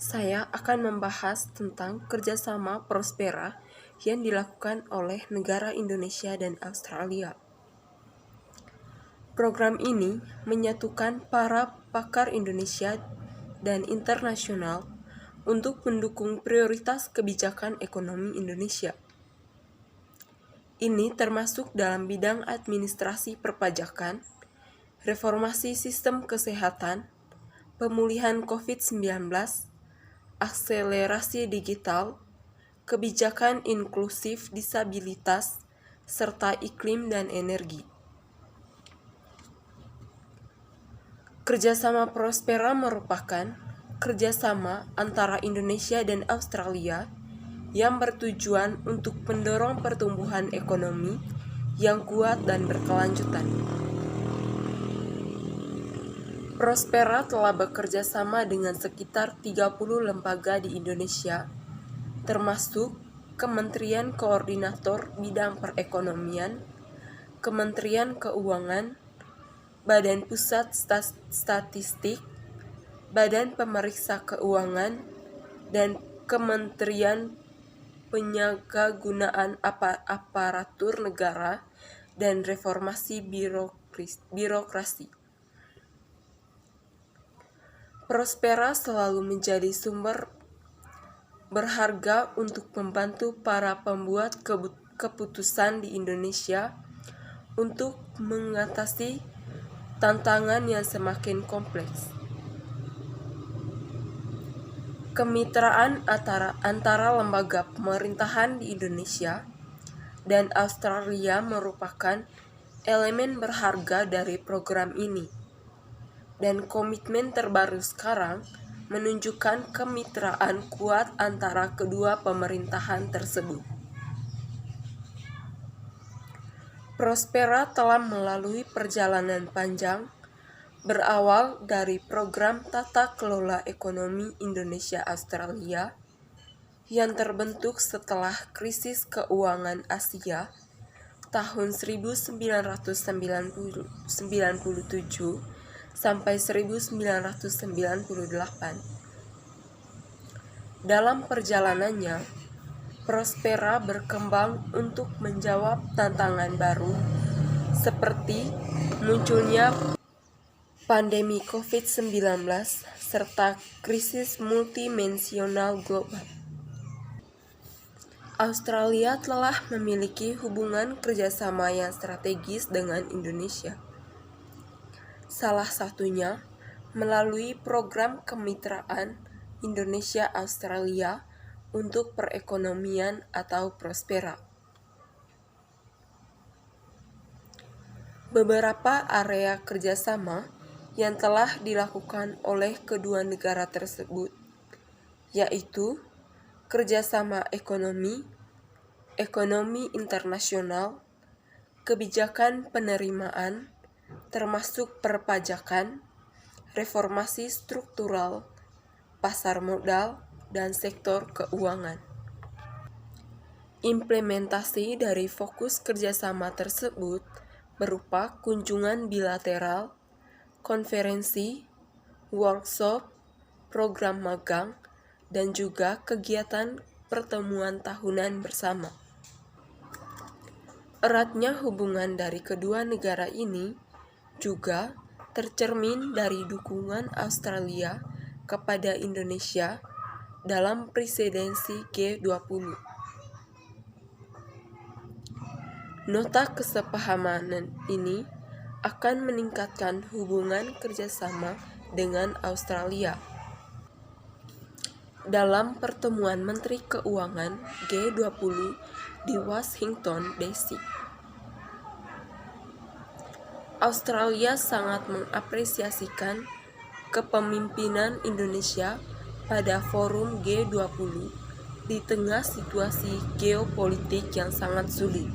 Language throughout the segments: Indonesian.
Saya akan membahas tentang kerjasama Prospera yang dilakukan oleh negara Indonesia dan Australia. Program ini menyatukan para pakar Indonesia dan internasional untuk mendukung prioritas kebijakan ekonomi Indonesia. Ini termasuk dalam bidang administrasi perpajakan, reformasi sistem kesehatan, pemulihan COVID-19, akselerasi digital, kebijakan inklusif disabilitas, serta iklim dan energi. Kerjasama Prospera merupakan kerjasama antara Indonesia dan Australia yang bertujuan untuk mendorong pertumbuhan ekonomi yang kuat dan berkelanjutan. Prospera telah bekerja sama dengan sekitar 30 lembaga di Indonesia, termasuk Kementerian Koordinator Bidang Perekonomian, Kementerian Keuangan, Badan Pusat Statistik, Badan Pemeriksa Keuangan, dan Kementerian Penyalahgunaan Aparatur Negara dan Reformasi Birokrasi. Prospera selalu menjadi sumber berharga untuk membantu para pembuat keputusan di Indonesia untuk mengatasi tantangan yang semakin kompleks. Kemitraan antara lembaga pemerintahan di Indonesia dan Australia merupakan elemen berharga dari program ini. Dan komitmen terbaru sekarang menunjukkan kemitraan kuat antara kedua pemerintahan tersebut. Prospera telah melalui perjalanan panjang, berawal dari program Tata Kelola Ekonomi Indonesia-Australia yang terbentuk setelah krisis keuangan Asia tahun 1997 sampai 1998. Dalam perjalanannya, Prospera berkembang untuk menjawab tantangan baru seperti munculnya pandemi COVID-19 serta krisis multidimensional global. Australia telah memiliki hubungan kerjasama yang strategis dengan Indonesia. Salah satunya melalui program kemitraan Indonesia-Australia untuk perekonomian atau Prospera. Beberapa area kerjasama yang telah dilakukan oleh kedua negara tersebut, yaitu kerjasama ekonomi internasional, kebijakan penerimaan, termasuk perpajakan, reformasi struktural, pasar modal, dan sektor keuangan. Implementasi dari fokus kerjasama tersebut berupa kunjungan bilateral, konferensi, workshop, program magang, dan juga kegiatan pertemuan tahunan bersama. Eratnya hubungan dari kedua negara ini juga tercermin dari dukungan Australia kepada Indonesia dalam presidensi G20. Nota kesepahaman ini akan meningkatkan hubungan kerjasama dengan Australia. Dalam pertemuan Menteri Keuangan G20 di Washington, D.C., Australia sangat mengapresiasikan kepemimpinan Indonesia pada forum G20 di tengah situasi geopolitik yang sangat sulit.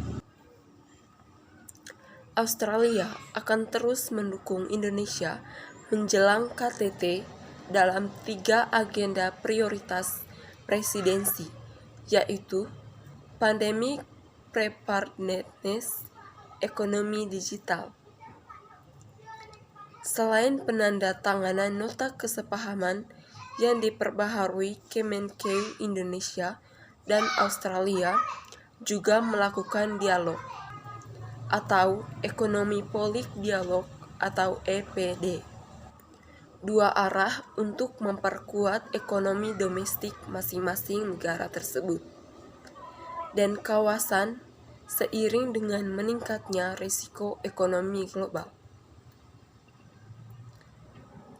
Australia akan terus mendukung Indonesia menjelang KTT dalam 3 agenda prioritas presidensi, yaitu pandemic preparedness, ekonomi digital. Selain penandatanganan nota kesepahaman yang diperbaharui Kemenkeu Indonesia dan Australia juga melakukan dialog atau Ekonomi Polik Dialog atau EPD, dua arah untuk memperkuat ekonomi domestik masing-masing negara tersebut dan kawasan seiring dengan meningkatnya risiko ekonomi global.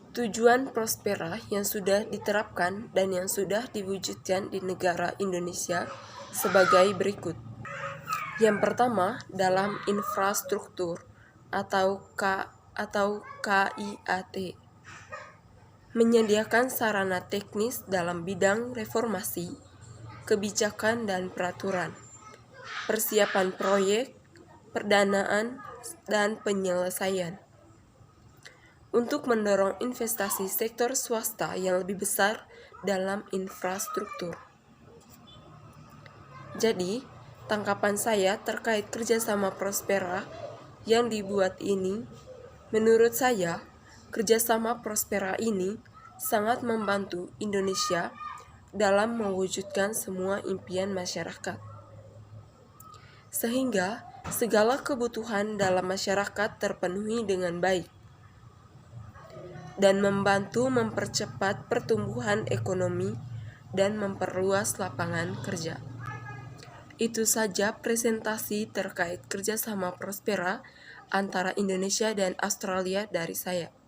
Tujuan Prospera yang sudah diterapkan dan yang sudah diwujudkan di negara Indonesia sebagai berikut. Yang pertama, dalam infrastruktur atau KIAT, menyediakan sarana teknis dalam bidang reformasi, kebijakan dan peraturan, persiapan proyek, pendanaan, dan penyelesaian, untuk mendorong investasi sektor swasta yang lebih besar dalam infrastruktur. Jadi, tangkapan saya terkait kerjasama Prospera yang dibuat ini, menurut saya, kerjasama Prospera ini sangat membantu Indonesia dalam mewujudkan semua impian masyarakat. Sehingga segala kebutuhan dalam masyarakat terpenuhi dengan baik dan membantu mempercepat pertumbuhan ekonomi dan memperluas lapangan kerja. Itu saja presentasi terkait kerjasama Prospera antara Indonesia dan Australia dari saya.